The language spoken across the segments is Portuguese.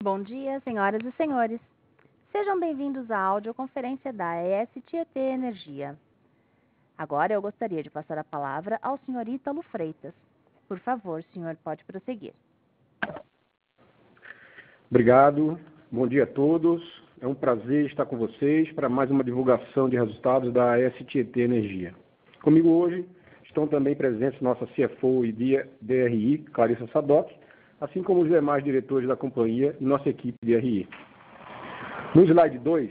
Bom dia, senhoras e senhores. Sejam bem-vindos à audioconferência da AES Tietê Energia. Agora eu gostaria de passar a palavra ao senhor Ítalo Freitas. Por favor, senhor, pode prosseguir. Obrigado. Bom dia a todos. É um prazer estar com vocês para mais uma divulgação de resultados da AES Tietê Energia. Comigo hoje estão também presentes nossa CFO e DRI, Clarissa Sadoc, assim como os demais diretores da companhia e nossa equipe de RI. No slide 2,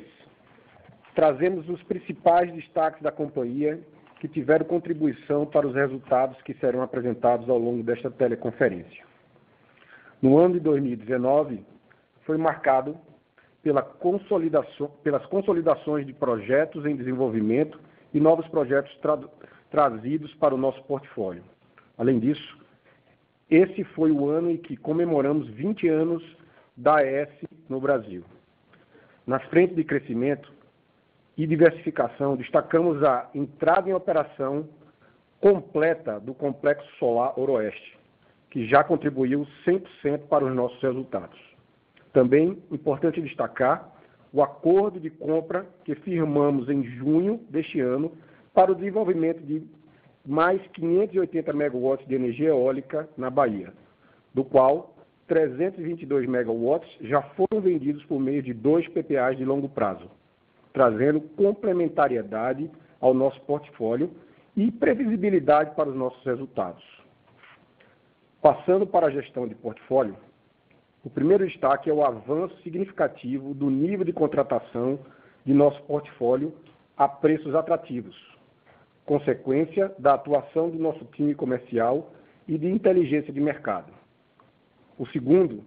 trazemos os principais destaques da companhia que tiveram contribuição para os resultados que serão apresentados ao longo desta teleconferência. No ano de 2019, foi marcado pelas consolidações de projetos em desenvolvimento e novos projetos trazidos para o nosso portfólio. Além disso, esse foi o ano em que comemoramos 20 anos da AES no Brasil. Na frente de crescimento e diversificação, destacamos a entrada em operação completa do Complexo Solar Oroeste, que já contribuiu 100% para os nossos resultados. Também importante destacar o acordo de compra que firmamos em junho deste ano para o desenvolvimento de mais 580 megawatts de energia eólica na Bahia, do qual 322 megawatts já foram vendidos por meio de 2 PPAs de longo prazo, trazendo complementariedade ao nosso portfólio e previsibilidade para os nossos resultados. Passando para a gestão de portfólio, o primeiro destaque é o avanço significativo do nível de contratação de nosso portfólio a preços atrativos, consequência da atuação do nosso time comercial e de inteligência de mercado. O segundo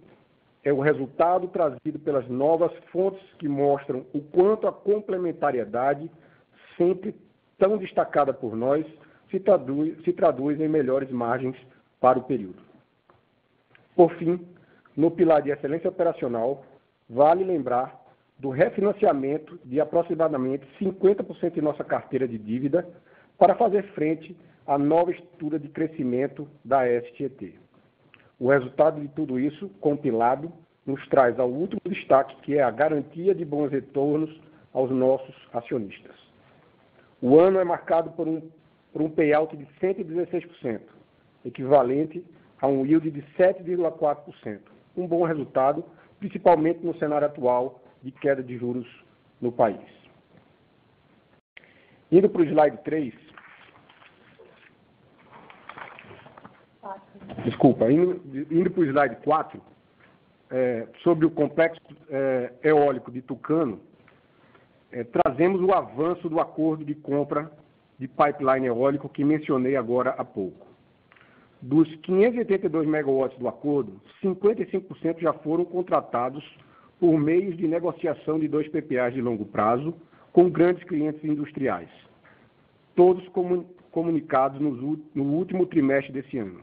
é o resultado trazido pelas novas fontes que mostram o quanto a complementariedade, sempre tão destacada por nós, se traduz em melhores margens para o período. Por fim, no pilar de excelência operacional, vale lembrar do refinanciamento de aproximadamente 50% de nossa carteira de dívida para fazer frente à nova estrutura de crescimento da AES Tietê. O resultado de tudo isso, compilado, nos traz ao último destaque, que é a garantia de bons retornos aos nossos acionistas. O ano é marcado por um payout de 116%, equivalente a um yield de 7,4%. Um bom resultado, principalmente no cenário atual de queda de juros no país. Indo para o slide 3, indo para o slide 4, sobre o complexo eólico de Tucano, trazemos o avanço do acordo de compra de pipeline eólico que mencionei agora há pouco. Dos 582 megawatts do acordo, 55% já foram contratados por meios de negociação de 2 PPAs de longo prazo com grandes clientes industriais, todos comunicados no último trimestre desse ano.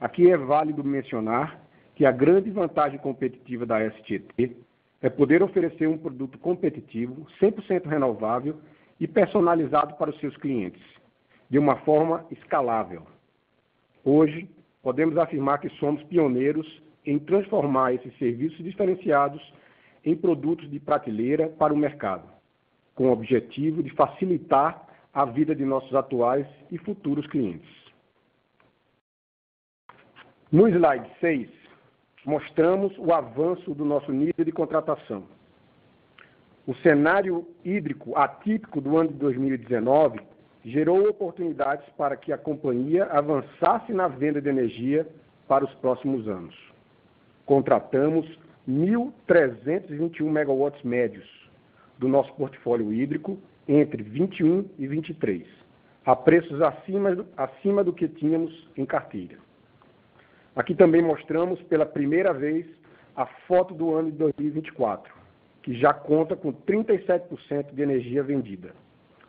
Aqui é válido mencionar que a grande vantagem competitiva da AES Tietê é poder oferecer um produto competitivo, 100% renovável e personalizado para os seus clientes, de uma forma escalável. Hoje, podemos afirmar que somos pioneiros em transformar esses serviços diferenciados em produtos de prateleira para o mercado, com o objetivo de facilitar a vida de nossos atuais e futuros clientes. No slide 6, mostramos o avanço do nosso nível de contratação. O cenário hídrico atípico do ano de 2019 gerou oportunidades para que a companhia avançasse na venda de energia para os próximos anos. Contratamos 1.321 megawatts médios do nosso portfólio hídrico entre 21 e 23, a preços acima do que tínhamos em carteira. Aqui também mostramos pela primeira vez a foto do ano de 2024, que já conta com 37% de energia vendida.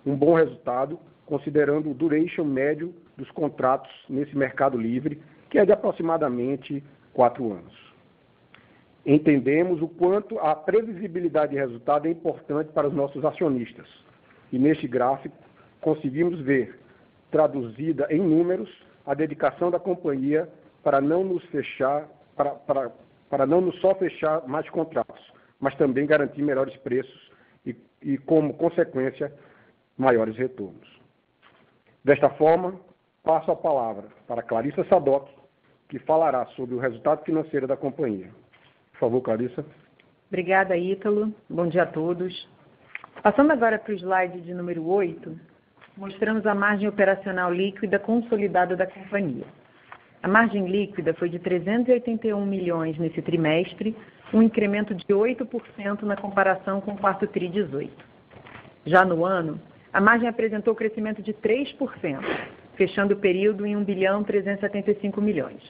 Um bom resultado, considerando o duration médio dos contratos nesse mercado livre, que é de aproximadamente 4 anos. Entendemos o quanto a previsibilidade de resultado é importante para os nossos acionistas. E neste gráfico, conseguimos ver, traduzida em números, a dedicação da companhia para não nos fechar, para não só fechar mais contratos, mas também garantir melhores preços e como consequência, maiores retornos. Desta forma, passo a palavra para Clarissa Sadoc, que falará sobre o resultado financeiro da companhia. Por favor, Clarissa. Obrigada, Ítalo. Bom dia a todos. Passando agora para o slide de número 8, mostramos a margem operacional líquida consolidada da companhia. A margem líquida foi de 381 milhões nesse trimestre, um incremento de 8% na comparação com o quarto TRI 18. Já no ano, a margem apresentou crescimento de 3%, fechando o período em 1 bilhão 375 milhões.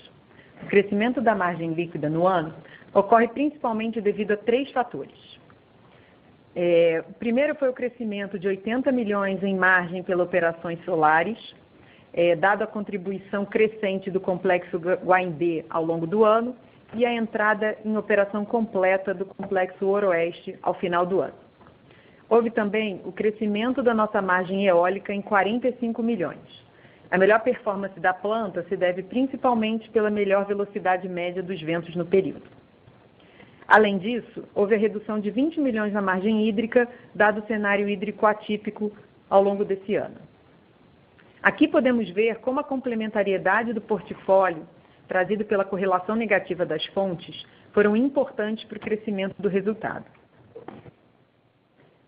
O crescimento da margem líquida no ano ocorre principalmente devido a 3 fatores. O primeiro foi o crescimento de 80 milhões em margem pelas operações solares, dado a contribuição crescente do complexo Guaindê ao longo do ano e a entrada em operação completa do complexo Oroeste ao final do ano. Houve também o crescimento da nossa margem eólica em 45 milhões. A melhor performance da planta se deve principalmente pela melhor velocidade média dos ventos no período. Além disso, houve a redução de 20 milhões na margem hídrica, dado o cenário hídrico atípico ao longo desse ano. Aqui podemos ver como a complementariedade do portfólio, trazido pela correlação negativa das fontes, foram importantes para o crescimento do resultado.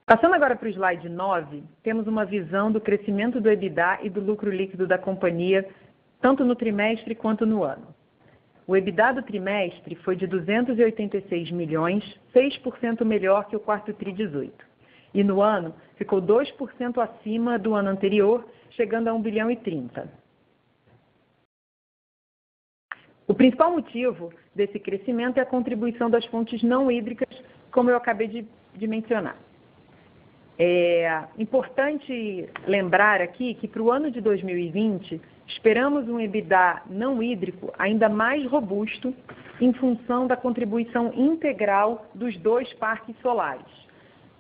Passando agora para o slide 9, temos uma visão do crescimento do EBITDA e do lucro líquido da companhia, tanto no trimestre quanto no ano. O EBITDA do trimestre foi de 286 milhões, 6% melhor que o quarto TRI 18. E no ano, ficou 2% acima do ano anterior, chegando a 1 bilhão e 30. O principal motivo desse crescimento é a contribuição das fontes não hídricas, como eu acabei de mencionar. É importante lembrar aqui que para o ano de 2020, esperamos um EBITDA não hídrico ainda mais robusto em função da contribuição integral dos 2 parques solares.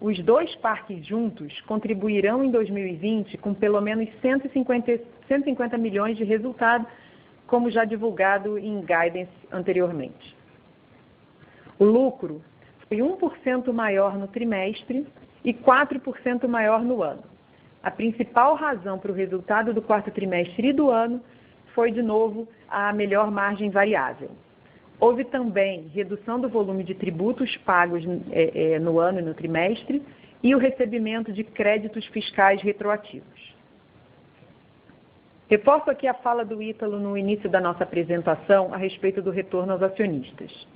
Os 2 parques juntos contribuirão em 2020 com pelo menos 150 milhões de resultado, como já divulgado em guidance anteriormente. O lucro foi 1% maior no trimestre e 4% maior no ano. A principal razão para o resultado do quarto trimestre e do ano foi, de novo, a melhor margem variável. Houve também redução do volume de tributos pagos no ano e no trimestre e o recebimento de créditos fiscais retroativos. Reforço aqui a fala do Ítalo no início da nossa apresentação a respeito do retorno aos acionistas.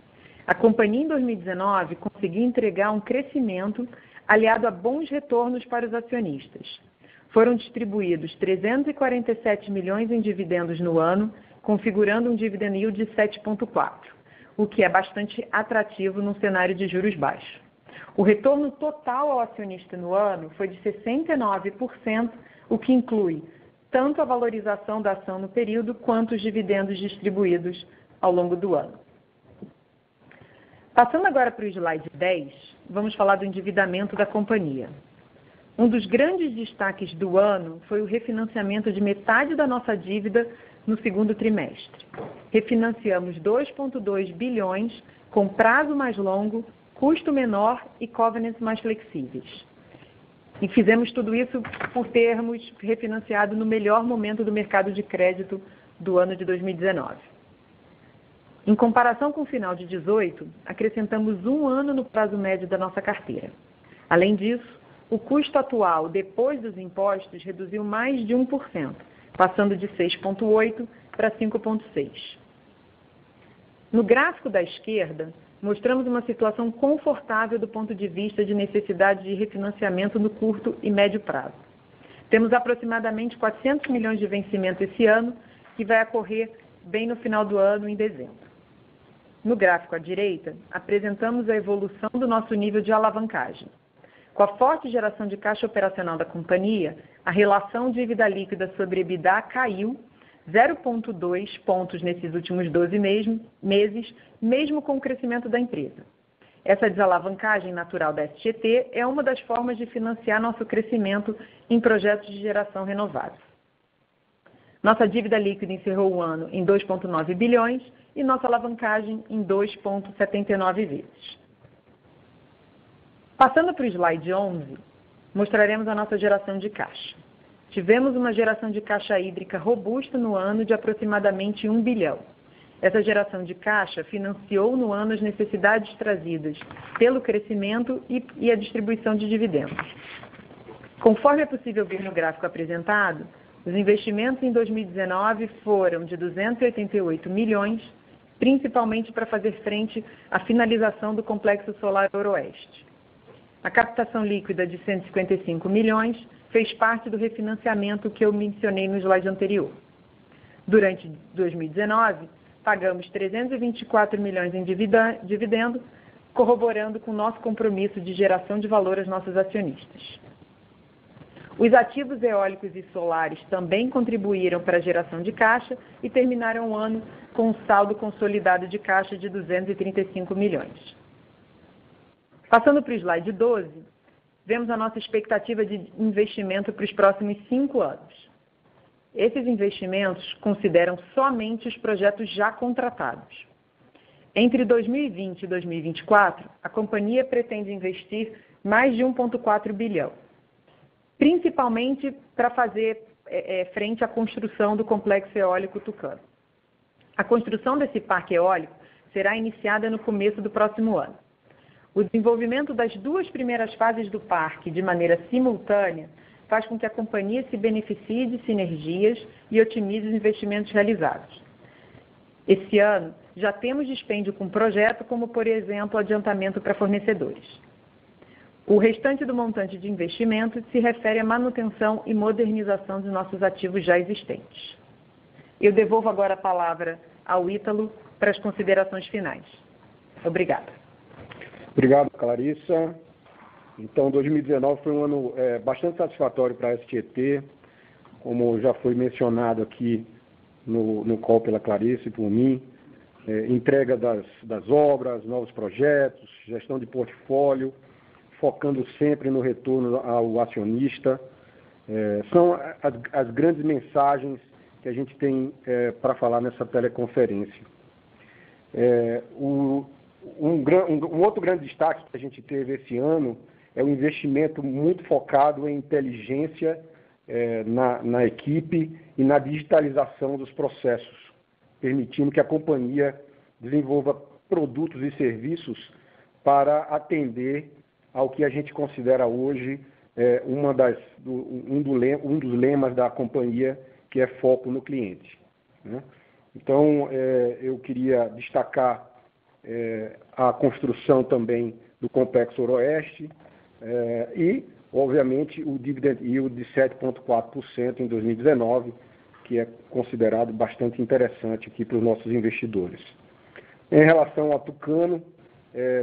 A companhia, em 2019, conseguiu entregar um crescimento aliado a bons retornos para os acionistas. Foram distribuídos 347 milhões em dividendos no ano, configurando um dividend yield de 7,4%, o que é bastante atrativo num cenário de juros baixos. O retorno total ao acionista no ano foi de 69%, o que inclui tanto a valorização da ação no período quanto os dividendos distribuídos ao longo do ano. Passando agora para o slide 10, vamos falar do endividamento da companhia. Um dos grandes destaques do ano foi o refinanciamento de metade da nossa dívida no segundo trimestre. Refinanciamos 2,2 bilhões com prazo mais longo, custo menor e covenants mais flexíveis. E fizemos tudo isso por termos refinanciado no melhor momento do mercado de crédito do ano de 2019. Em comparação com o final de 2018, acrescentamos 1 ano no prazo médio da nossa carteira. Além disso, o custo atual, depois dos impostos, reduziu mais de 1%, passando de 6,8% para 5,6%. No gráfico da esquerda, mostramos uma situação confortável do ponto de vista de necessidade de refinanciamento no curto e médio prazo. Temos aproximadamente 400 milhões de vencimento esse ano, que vai ocorrer bem no final do ano, em dezembro. No gráfico à direita, apresentamos a evolução do nosso nível de alavancagem. Com a forte geração de caixa operacional da companhia, a relação dívida líquida sobre EBITDA caiu 0,2 pontos nesses últimos 12 meses, mesmo com o crescimento da empresa. Essa desalavancagem natural da SGT é uma das formas de financiar nosso crescimento em projetos de geração renovável. Nossa dívida líquida encerrou o ano em 2,9 bilhões e nossa alavancagem em 2,79 vezes. Passando para o slide 11, mostraremos a nossa geração de caixa. Tivemos uma geração de caixa hídrica robusta no ano de aproximadamente 1 bilhão. Essa geração de caixa financiou no ano as necessidades trazidas pelo crescimento e a distribuição de dividendos. Conforme é possível ver no gráfico apresentado, os investimentos em 2019 foram de 288 milhões, principalmente para fazer frente à finalização do Complexo Solar Ooroeste. A captação líquida de 155 milhões fez parte do refinanciamento que eu mencionei no slide anterior. Durante 2019, pagamos 324 milhões em dividendo, corroborando com o nosso compromisso de geração de valor aos nossos acionistas. Os ativos eólicos e solares também contribuíram para a geração de caixa e terminaram o ano com um saldo consolidado de caixa de 235 milhões. Passando para o slide 12, vemos a nossa expectativa de investimento para os próximos 5 anos. Esses investimentos consideram somente os projetos já contratados. Entre 2020 e 2024, a companhia pretende investir mais de 1,4 bilhão, principalmente para fazer frente à construção do Complexo Eólico Tucano. A construção desse parque eólico será iniciada no começo do próximo ano. O desenvolvimento das 2 primeiras fases do parque de maneira simultânea faz com que a companhia se beneficie de sinergias e otimize os investimentos realizados. Esse ano, já temos dispêndio com projeto, como, por exemplo, adiantamento para fornecedores. O restante do montante de investimento se refere à manutenção e modernização dos nossos ativos já existentes. Eu devolvo agora a palavra ao Ítalo para as considerações finais. Obrigada. Obrigado, Clarissa. Então, 2019 foi um ano bastante satisfatório para a STT, como já foi mencionado aqui no call pela Clarissa e por mim, entrega das obras, novos projetos, gestão de portfólio, focando sempre no retorno ao acionista. São as grandes mensagens que a gente tem para falar nessa teleconferência. Um outro grande destaque que a gente teve esse ano é um investimento muito focado em inteligência na equipe e na digitalização dos processos, permitindo que a companhia desenvolva produtos e serviços para atender ao que a gente considera hoje um dos lemas da companhia, que é foco no cliente, né? Então, eu queria destacar a construção também do Complexo Ooroeste e, obviamente, o dividend yield de 7,4% em 2019, que é considerado bastante interessante aqui para os nossos investidores. Em relação ao Tucano,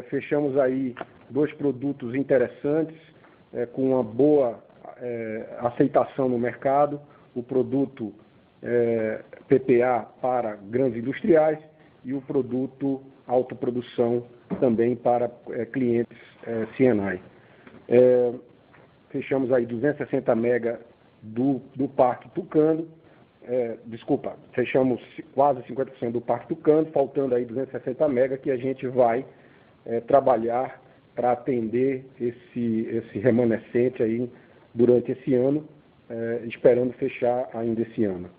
fechamos aí 2 produtos interessantes, com uma boa aceitação no mercado, o produto PPA para grandes industriais e o produto autoprodução também para clientes C&I. Fechamos aí 260 mega do Parque Tucano, fechamos quase 50% do Parque Tucano, faltando aí 260 mega que a gente vai trabalhar para atender esse remanescente aí durante esse ano, esperando fechar ainda esse ano.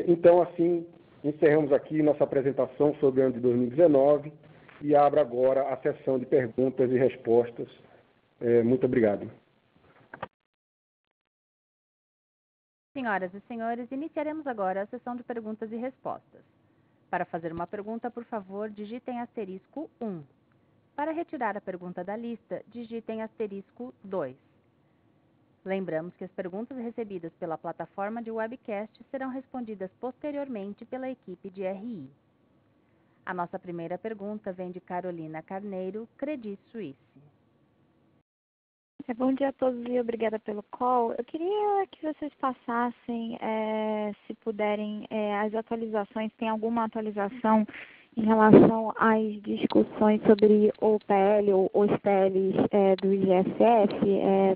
Então, assim, encerramos aqui nossa apresentação sobre o ano de 2019 e abro agora a sessão de perguntas e respostas. Muito obrigado. Senhoras e senhores, iniciaremos agora a sessão de perguntas e respostas. Para fazer uma pergunta, por favor, digitem asterisco 1. Para retirar a pergunta da lista, digitem asterisco 2. Lembramos que as perguntas recebidas pela plataforma de webcast serão respondidas posteriormente pela equipe de RI. A nossa primeira pergunta vem de Carolina Carneiro, Credit Suisse. Bom dia a todos e obrigada pelo call. Eu queria que vocês passassem, se puderem, as atualizações. Tem alguma atualização em relação às discussões sobre o PL ou os PLs do IGSF,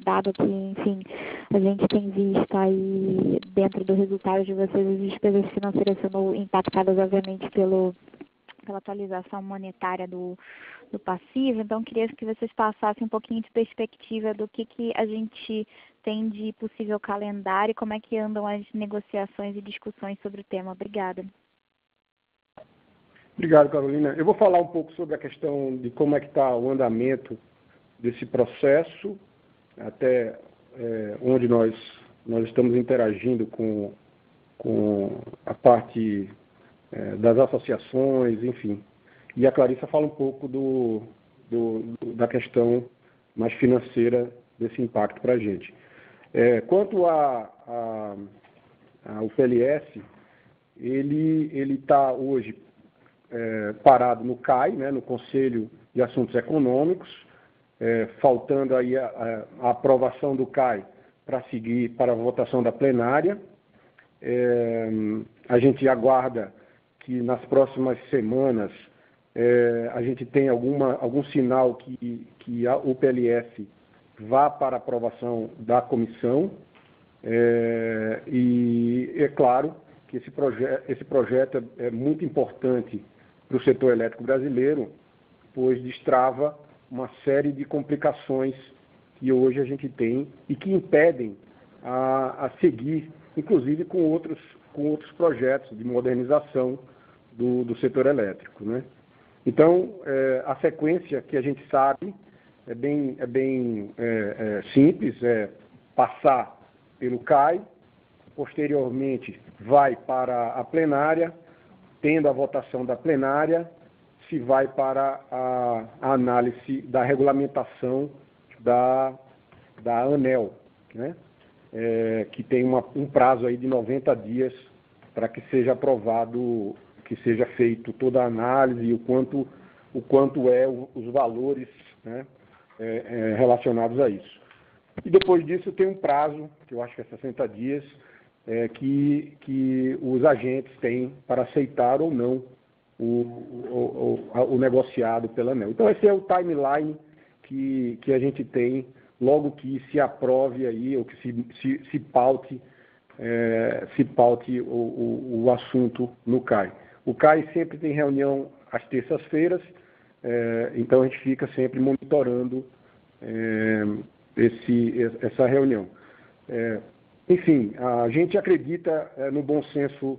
dado que, enfim, a gente tem visto aí, dentro do resultado de vocês, as despesas financeiras sendo impactadas, obviamente, pela atualização monetária do passivo. Então, queria que vocês passassem um pouquinho de perspectiva do que a gente tem de possível calendário e como é que andam as negociações e discussões sobre o tema. Obrigada. Obrigado, Carolina. Eu vou falar um pouco sobre a questão de como é que está o andamento desse processo, até onde nós estamos interagindo com a parte das associações, enfim. E a Clarissa fala um pouco da questão mais financeira desse impacto para a gente. Quanto ao PLS, ele está hoje parado no CAI, né, no Conselho de Assuntos Econômicos, faltando aí a aprovação do CAI para seguir para a votação da plenária. A gente aguarda que nas próximas semanas a gente tenha algum sinal que o PLS vá para a aprovação da comissão, e é claro que esse projeto é muito importante para o setor elétrico brasileiro, pois destrava uma série de complicações que hoje a gente tem e que impedem a seguir, inclusive com outros projetos de modernização do setor elétrico, né? Então, a sequência que a gente sabe é bem simples, passar pelo CAI, posteriormente vai para a plenária, tendo a votação da plenária, se vai para a análise da regulamentação da ANEEL, né? Que tem um prazo aí de 90 dias para que seja aprovado, que seja feito toda a análise e o quanto os valores, né, relacionados a isso. E depois disso tem um prazo, que eu acho que é 60 dias, que os agentes têm para aceitar ou não o negociado pela ANEEL. Então esse é o timeline que a gente tem logo que se aprove aí, ou que se paute o assunto no CAI. O CAI sempre tem reunião às terças-feiras, então a gente fica sempre monitorando essa reunião. Enfim, a gente acredita no bom senso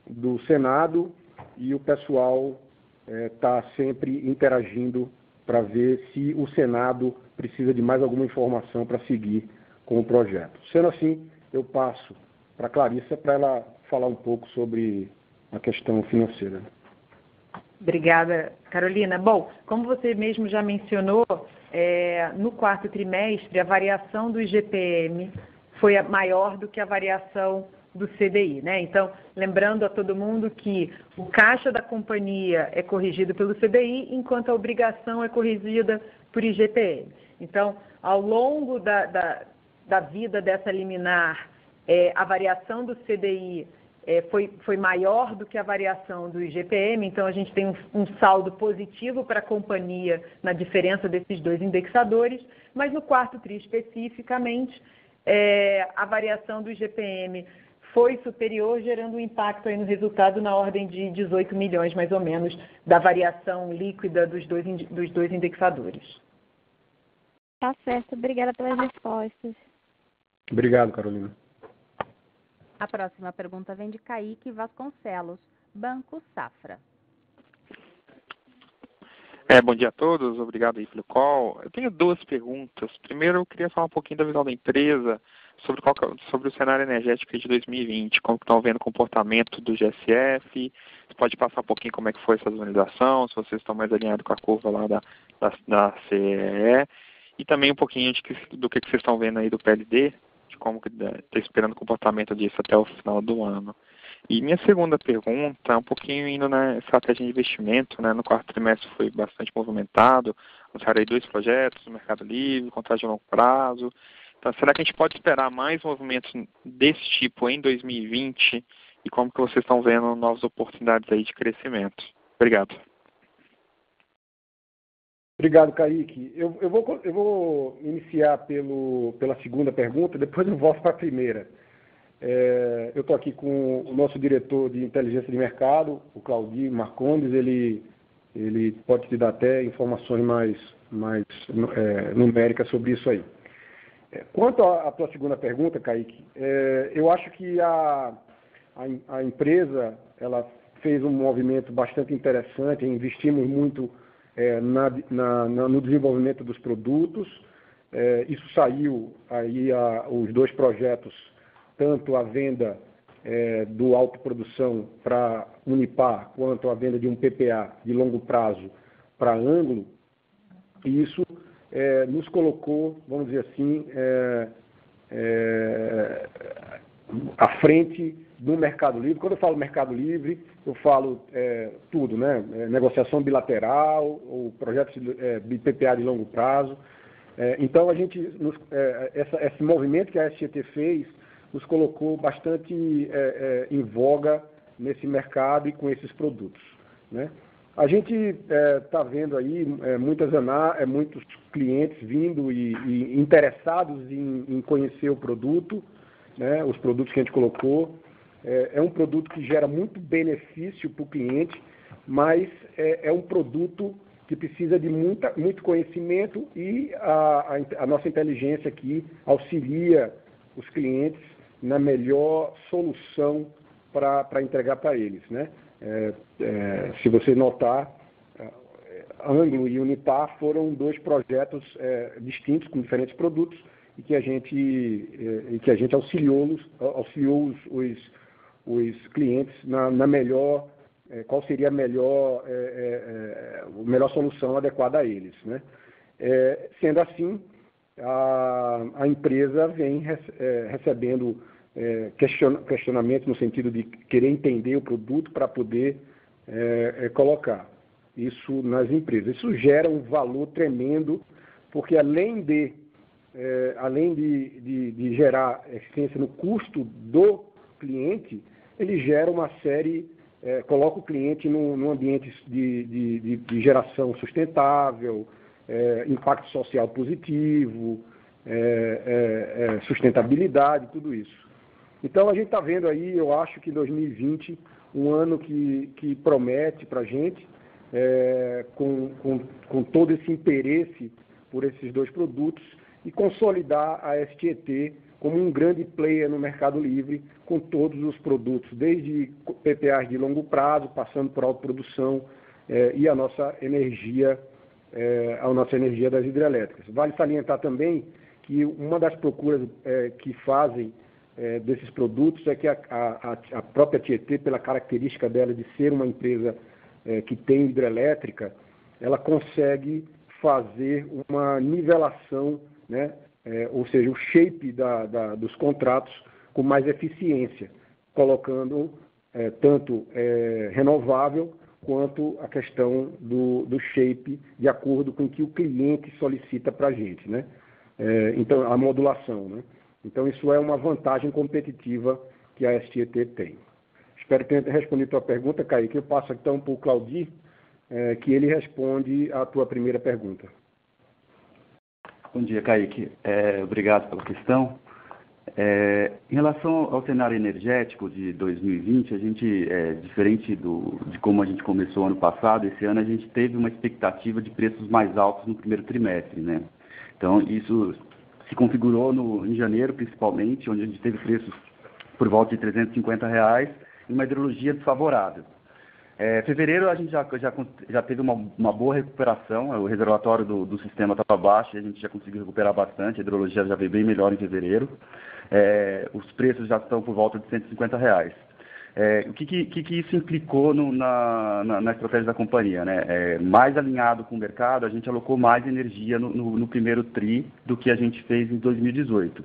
do Senado e o pessoal está sempre interagindo para ver se o Senado precisa de mais alguma informação para seguir com o projeto. Sendo assim, eu passo para a Clarissa para ela falar um pouco sobre a questão financeira. Obrigada, Carolina. Bom, como você mesmo já mencionou, no quarto trimestre, a variação do IGPM foi maior do que a variação do CDI, né? Então, lembrando a todo mundo que o caixa da companhia é corrigido pelo CDI, enquanto a obrigação é corrigida por IGPM. Então, ao longo da vida dessa liminar, a variação do CDI foi maior do que a variação do IGPM, então a gente tem um saldo positivo para a companhia na diferença desses dois indexadores, mas no quarto TRI especificamente, a variação do IGPM foi superior, gerando um impacto aí no resultado na ordem de 18 milhões, mais ou menos, da variação líquida dos dois indexadores. Tá certo. Obrigada pelas respostas. Obrigado, Carolina. A próxima pergunta vem de Kaique Vasconcelos, Banco Safra. Bom dia a todos, obrigado aí pelo call. Eu tenho duas perguntas. Primeiro, eu queria falar um pouquinho da visão da empresa sobre o cenário energético de 2020, como estão vendo o comportamento do GSF, você pode passar um pouquinho como é que foi essa desonorização, se vocês estão mais alinhados com a curva lá da CEE, e também um pouquinho do que vocês estão vendo aí do PLD, de como está esperando o comportamento disso até o final do ano. E minha segunda pergunta é um pouquinho indo na estratégia de investimento, né? No quarto trimestre foi bastante movimentado, anunciaram aí 2 projetos no Mercado Livre, contrato de longo prazo. Então, será que a gente pode esperar mais movimentos desse tipo em 2020 e como que vocês estão vendo novas oportunidades aí de crescimento? Obrigado. Obrigado, Kaique. Eu vou iniciar pela segunda pergunta, depois eu volto para a primeira. Eu estou aqui com o nosso diretor de inteligência de mercado, o Claudio Marcondes. Ele pode te dar até informações mais numéricas sobre isso aí. Quanto à tua segunda pergunta, Kaique, eu acho que a empresa ela fez um movimento bastante interessante. Investimos muito no desenvolvimento dos produtos. Isso saiu aí os dois projetos, tanto a venda do autoprodução para Unipar, quanto a venda de um PPA de longo prazo para Ângulo, e isso nos colocou, vamos dizer assim, à frente do Mercado Livre. Quando eu falo Mercado Livre, eu falo tudo, né? Negociação bilateral, ou projetos de PPA de longo prazo. Então, esse movimento que a STT fez nos colocou bastante em voga nesse mercado e com esses produtos, né? A gente está vendo aí muitos clientes vindo e interessados em conhecer o produto, né? Os produtos que a gente colocou. É um produto que gera muito benefício para o cliente, mas é um produto que precisa de muito conhecimento, e a nossa inteligência aqui auxilia os clientes na melhor solução para entregar para eles, né? Se você notar, Ângulo e Unipar foram dois projetos distintos, com diferentes produtos, e que a gente auxiliou os clientes na melhor, qual seria a melhor solução adequada a eles, né? Sendo assim, a empresa vem recebendo questionamentos no sentido de querer entender o produto para poder colocar isso nas empresas. Isso gera um valor tremendo, porque além de gerar eficiência no custo do cliente, ele gera uma série, coloca o cliente num ambiente de geração sustentável, impacto social positivo, sustentabilidade, tudo isso. Então, a gente está vendo aí, eu acho que 2020, um ano que promete para a gente, com todo esse interesse por esses dois produtos, e consolidar a STT como um grande player no Mercado Livre, com todos os produtos, desde PPAs de longo prazo, passando por autoprodução e a nossa energia das hidrelétricas. Vale salientar também que uma das procuras que fazem desses produtos é que a própria Tietê, pela característica dela de ser uma empresa que tem hidrelétrica, ela consegue fazer uma nivelação, né? Ou seja, o shape dos contratos com mais eficiência, colocando tanto renovável quanto a questão do shape de acordo com o que o cliente solicita para a gente, né? Então, a modulação, né? Então, isso é uma vantagem competitiva que a STT tem. Espero ter respondido a tua pergunta, Kaique. Eu passo então para o Claudio, que ele responde a tua primeira pergunta. Bom dia, Kaique. Obrigado pela questão. Em relação ao cenário energético de 2020, a gente, diferente de como a gente começou ano passado, esse ano a gente teve uma expectativa de preços mais altos no primeiro trimestre, né? Então, isso se configurou em janeiro, principalmente, onde a gente teve preços por volta de R$350 e uma hidrologia desfavorável. Fevereiro a gente já teve uma boa recuperação, o reservatório do sistema estava baixo, e a gente já conseguiu recuperar bastante, a hidrologia já veio bem melhor em fevereiro. Os preços já estão por volta de R$150. O que isso implicou na estratégia da companhia, né? Mais alinhado com o mercado, a gente alocou mais energia no primeiro TRI do que a gente fez em 2018.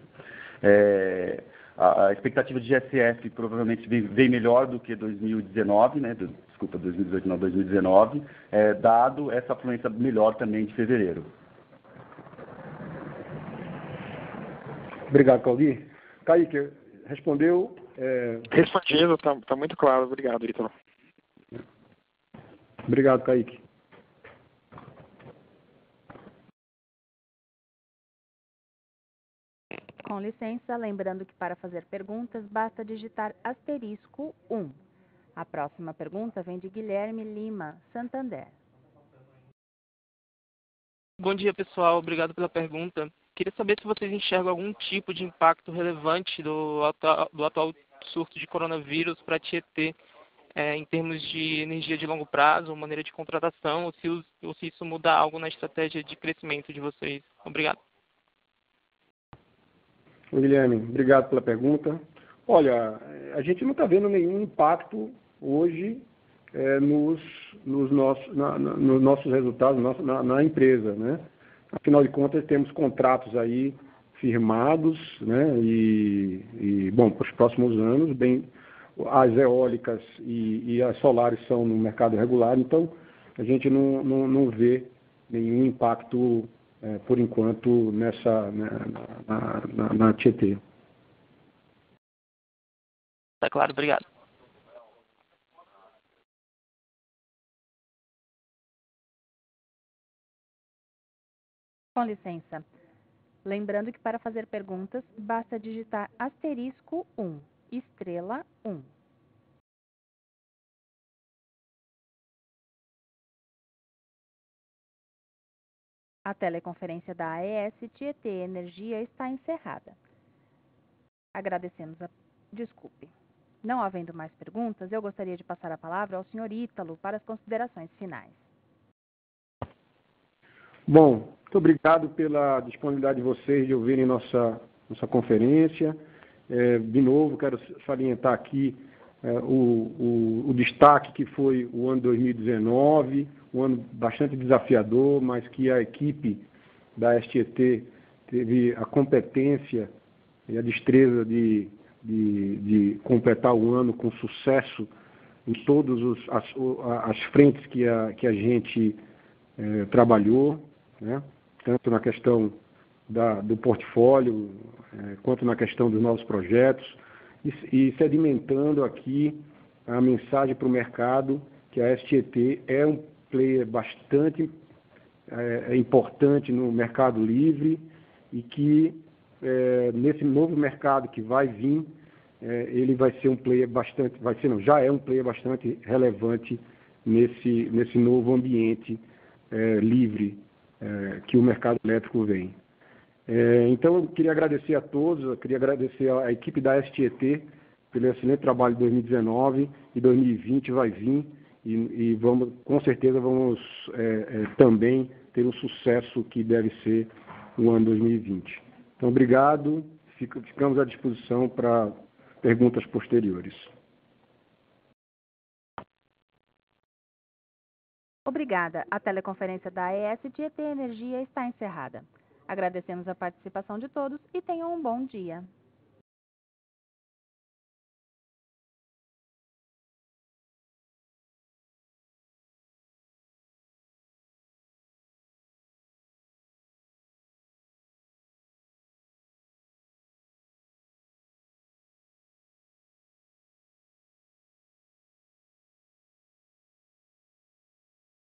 A expectativa de GSF provavelmente veio melhor do que 2019, né? 2018 não, 2019, dado essa afluência melhor também de fevereiro. Obrigado, Claudio. Kaique, respondeu? Respondido, está muito claro. Obrigado, Ítalo. Obrigado, Kaique. Com licença, lembrando que para fazer perguntas basta digitar *1. A próxima pergunta vem de Guilherme Lima, Santander. Bom dia, pessoal. Obrigado pela pergunta. Queria saber se vocês enxergam algum tipo de impacto relevante do atual surto de coronavírus para a Tietê, em termos de energia de longo prazo, maneira de contratação, ou se isso muda algo na estratégia de crescimento de vocês. Obrigado. Guilherme, obrigado pela pergunta. Olha, a gente não está vendo nenhum impacto hoje nos nossos resultados, na empresa, né? Afinal de contas, temos contratos aí firmados, né? Bom, para os próximos anos, as eólicas e as solares são no mercado regular, então a gente não vê nenhum impacto por enquanto na Tietê. Tá claro, obrigado. Com licença. Lembrando que para fazer perguntas basta digitar *1, estrela 1. A teleconferência da AES Tietê Energia está encerrada. Agradecemos a... Desculpe. Não havendo mais perguntas, eu gostaria de passar a palavra ao senhor Ítalo para as considerações finais. Bom, muito obrigado pela disponibilidade de vocês de ouvirem nossa conferência. De novo, quero salientar aqui o destaque que foi o ano 2019, um ano bastante desafiador, mas que a equipe da STT teve a competência e a destreza de completar o ano com sucesso em todas as frentes que a gente trabalhou, né? Tanto na questão do portfólio, quanto na questão dos novos projetos, e sedimentando aqui a mensagem para o mercado que a STT é um player bastante importante no mercado livre e que nesse novo mercado que vai vir, ele vai ser um player já é um player bastante relevante nesse novo ambiente livre que o mercado elétrico vem. Então, eu queria agradecer a todos, eu queria agradecer à equipe da STT pelo excelente trabalho de 2019 e 2020 vai vir e com certeza vamos também ter um sucesso que deve ser o ano 2020. Então, obrigado, ficamos à disposição para perguntas posteriores. Obrigada. A teleconferência da AES Tietê Energia está encerrada. Agradecemos a participação de todos e tenham um bom dia.